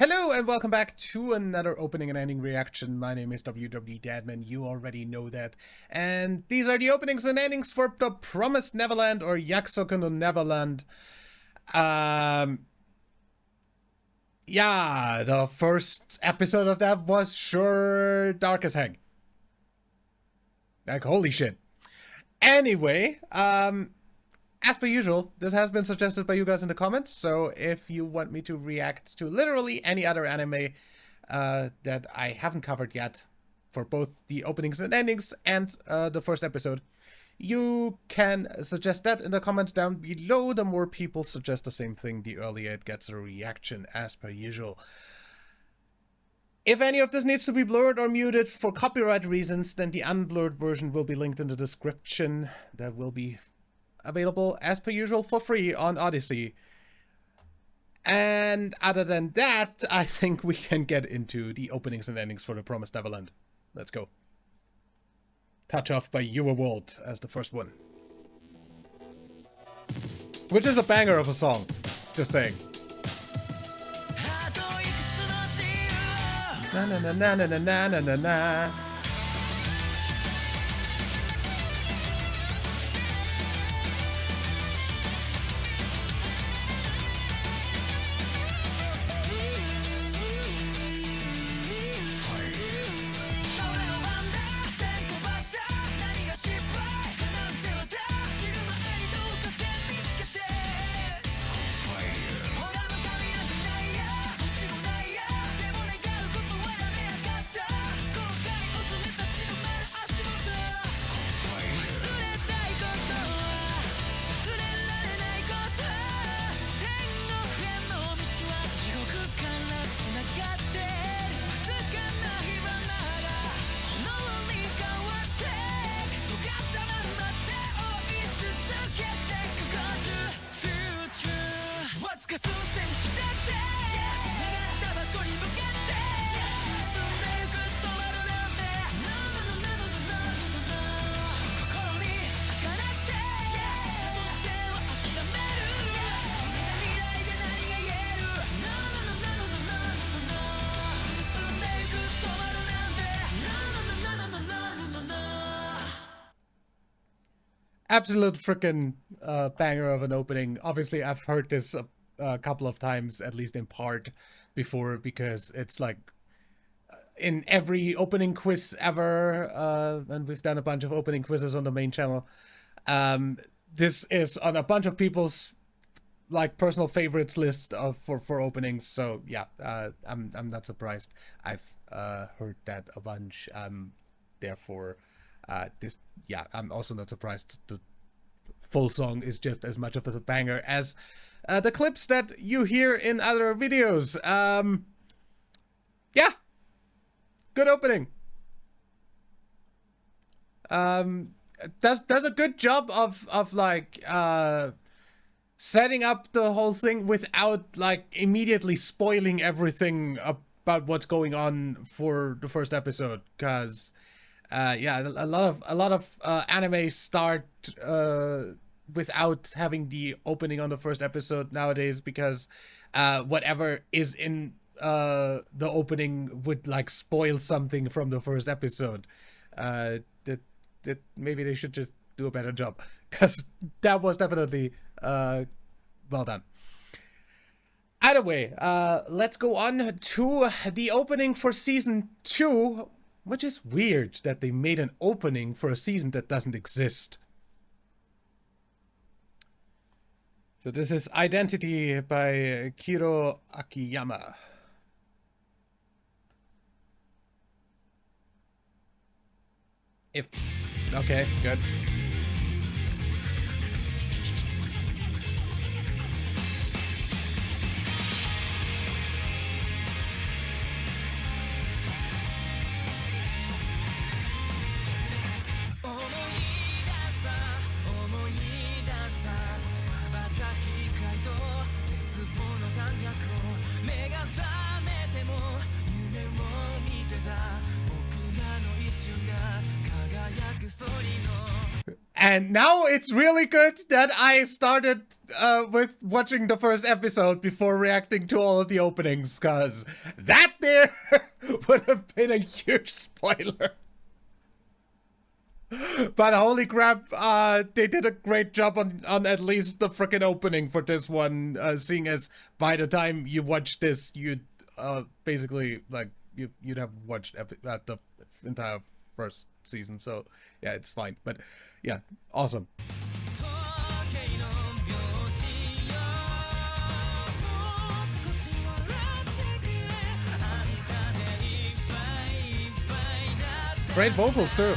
Hello and welcome back to another opening and ending reaction. My name is WW Dadman, you already know that. And these are the openings and endings for The Promised Neverland or Yakusoku no Neverland. Yeah, the first episode of that was sure dark as heck. Like, holy shit. Anyway, as per usual, this has been suggested by you guys in the comments, so if you want me to react to literally any other anime that I haven't covered yet, for both the openings and endings and the first episode, you can suggest that in the comments down below. The more people suggest the same thing, the earlier it gets a reaction, as per usual. If any of this needs to be blurred or muted for copyright reasons, then the unblurred version will be linked in the description. That will be available as per usual for free on Odyssey. And other than that, I think we can get into the openings and endings for The Promised Neverland. Let's go. Touch Off by Your World as the first one. Which is a banger of a song, just saying. Na na na na na na na na na. Absolute freaking banger of an opening. Obviously, I've heard this a couple of times, at least in part, before, because it's like in every opening quiz ever, and we've done a bunch of opening quizzes on the main channel. This is on a bunch of people's like personal favorites list of for openings. So yeah, I'm not surprised. I've heard that a bunch. Therefore. I'm also not surprised the full song is just as much of a banger as the clips that you hear in other videos. Yeah, good opening. Does a good job of like setting up the whole thing without like immediately spoiling everything about what's going on for the first episode, because yeah, a lot of anime start without having the opening on the first episode nowadays, because whatever is in the opening would like spoil something from the first episode. That maybe they should just do a better job, because that was definitely well done. Either way, let's go on to the opening for season 2. Which is weird that they made an opening for a season that doesn't exist. So this is Identity by Kiro Akiyama. Okay, good. And now it's really good that I started with watching the first episode before reacting to all of the openings, because that there would have been a huge spoiler. But holy crap, they did a great job on at least the freaking opening for this one, seeing as by the time you watch this, you'd basically, like, you'd have watched the entire first season, so yeah, it's fine. But yeah, awesome. Great vocals too.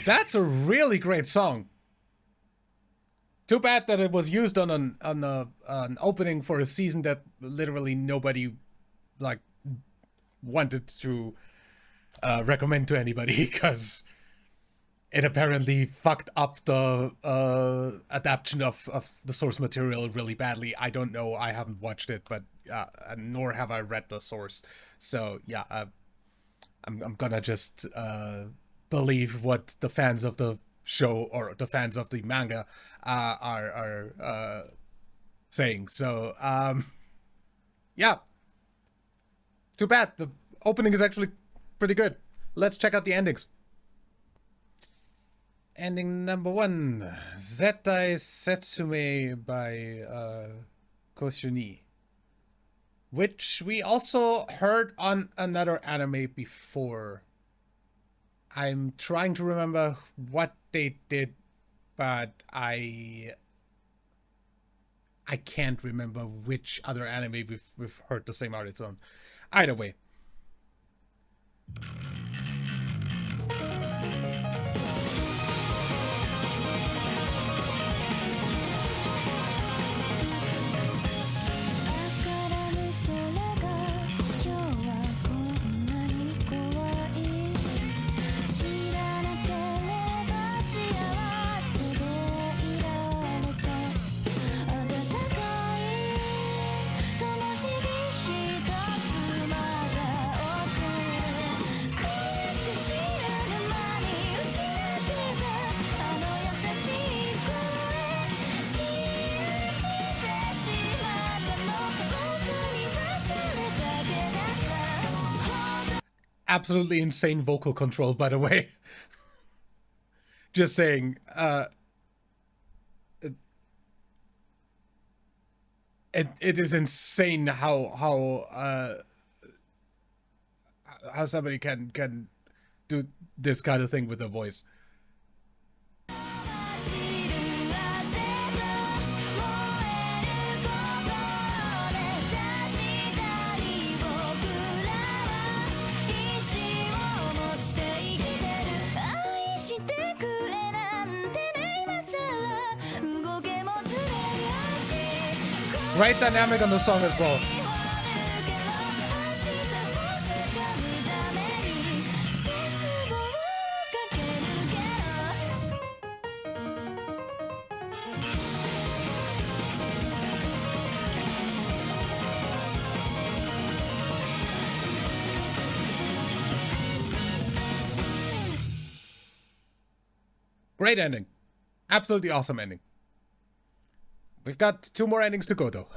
That's a really great song. Too bad that it was used on an opening for a season that literally nobody like wanted to recommend to anybody, because it apparently fucked up the adaptation of the source material really badly. I don't know. I haven't watched it, but nor have I read the source. So yeah, I'm gonna just believe what the fans of the show or the fans of the manga are saying. So yeah, too bad. The opening is actually pretty good. Let's check out the endings. Ending number 1, Zettai Setsume by Koshuni, which we also heard on another anime before. I'm trying to remember what they did, but I can't remember which other anime we've heard the same artist on. Either way. Absolutely insane vocal control, by the way. Just saying, it is insane how somebody can do this kind of thing with a voice. Great dynamic on the song as well. Great ending. Absolutely awesome ending. We've got 2 more endings to go, though.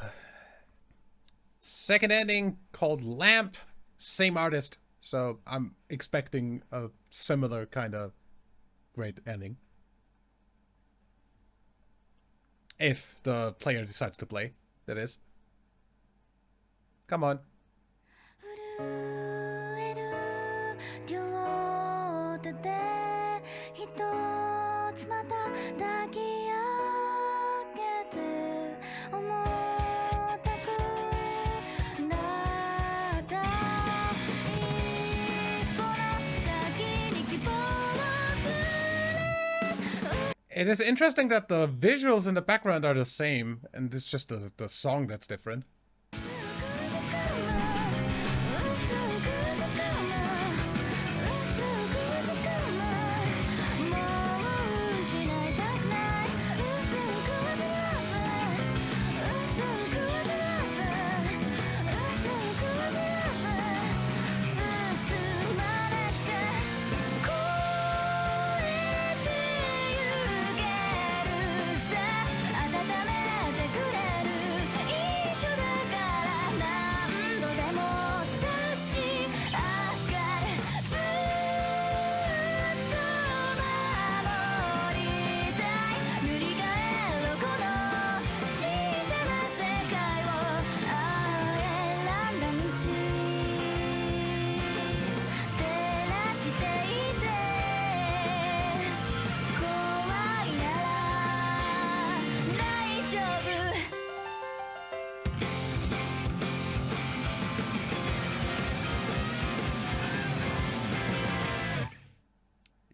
Second ending called Lamp, same artist, so I'm expecting a similar kind of great ending. If the player decides to play, that is. Come on. It is interesting that the visuals in the background are the same, and it's just the song that's different.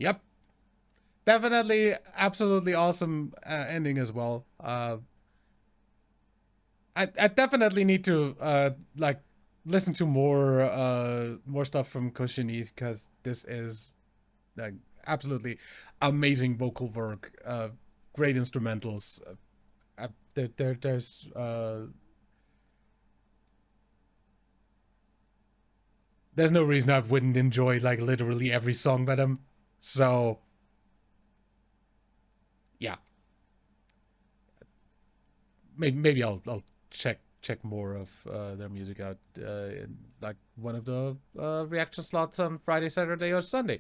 Yep. Definitely, absolutely awesome ending as well. I definitely need to like listen to more stuff from Koshini, because this is like absolutely amazing vocal work, great instrumentals. There's no reason I wouldn't enjoy like literally every song by them. So yeah, maybe I'll check more of their music out in like one of the reaction slots on Friday, Saturday, or Sunday.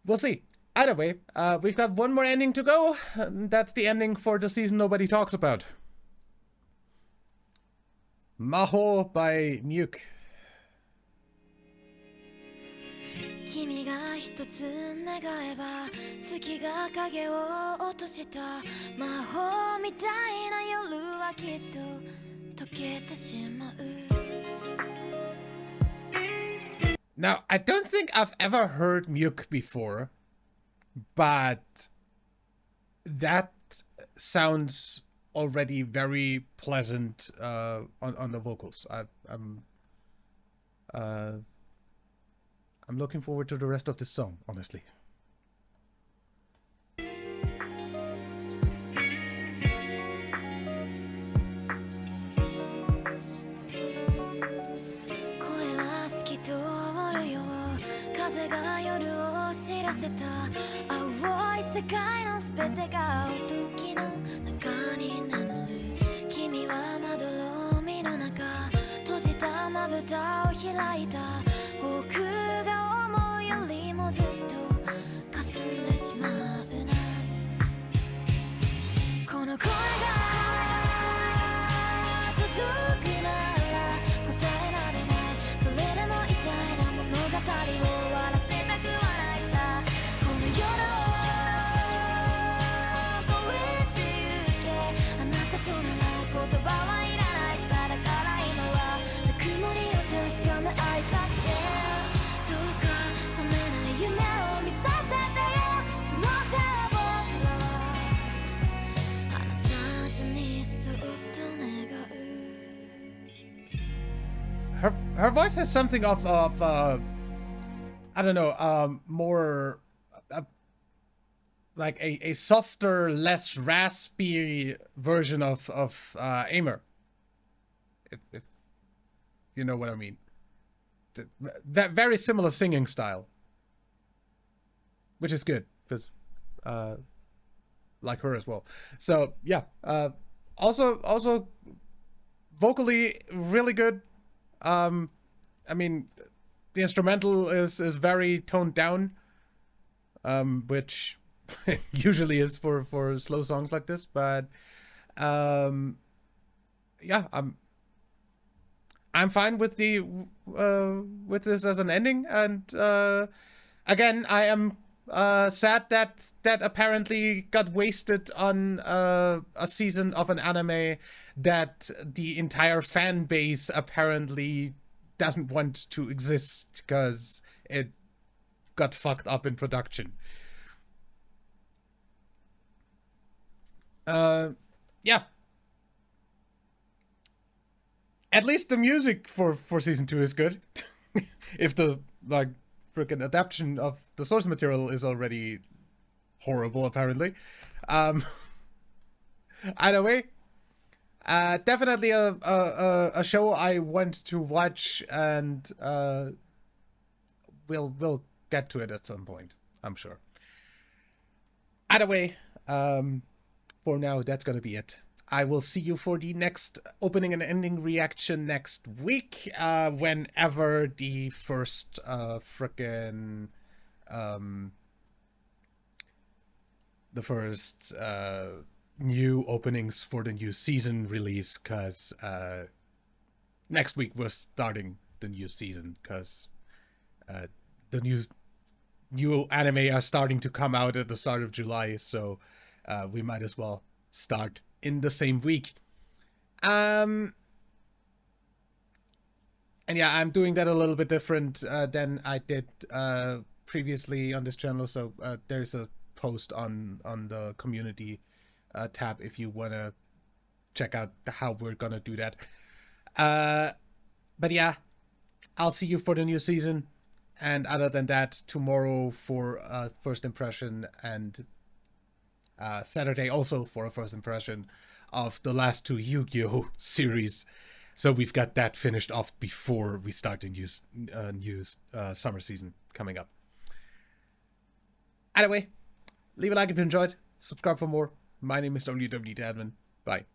We'll see. Either way, we've got one more ending to go. And that's the ending for the season nobody talks about. Maho by Mewk. 君が一つ願えば月が影を落とした魔法みたいな夜はきっと溶けてしまう Now, I don't think I've ever heard Mewk before, but that sounds already very pleasant on the vocals. I'm looking forward to the rest of this song, honestly. せた青い世界のすべてが時の中に眠る君はまどろみの中閉じたまぶたを開いた僕が思うよりもずっと霞んでしまうなこの声が届くなら答えられないそれでも痛いな物語を終わらせたくはないさこの夜を越えてゆけあなたとなら言葉はいらないさだから今はぬくもりを確かめ合いたくてどうか覚めない夢を見させてよその手は僕らは離さずにそっと願う Her voice has something of I don't know, more like a softer, less raspy version of Aimer, if you know what I mean. That very similar singing style, which is good because like her as well. So yeah, also vocally really good. I mean, the instrumental is very toned down, which usually is for slow songs like this. But yeah, I'm fine with the with this as an ending. And again, I am sad that apparently got wasted on a season of an anime that the entire fan base apparently doesn't want to exist because it got fucked up in production. Yeah. At least the music for season 2 is good. If the like freaking adaptation of the source material is already horrible, apparently. Um, Either way, definitely a show I want to watch, and we'll get to it at some point, I'm sure. Either way, for now, that's gonna be it. I will see you for the next opening and ending reaction next week, whenever the first the first new openings for the new season release, because next week we're starting the new season, because the new anime are starting to come out at the start of July, so we might as well start in the same week. And yeah, I'm doing that a little bit different than I did previously on this channel, so there's a post on the community tab if you want to check out how we're gonna do that. But yeah, I'll see you for the new season, and other than that, tomorrow for a first impression, and Saturday also for a first impression of the last 2 Yu-Gi-Oh series. So we've got that finished off before we start the new summer season coming up. Anyway, leave a like if you enjoyed, subscribe for more. My name is WWDadmin. Bye.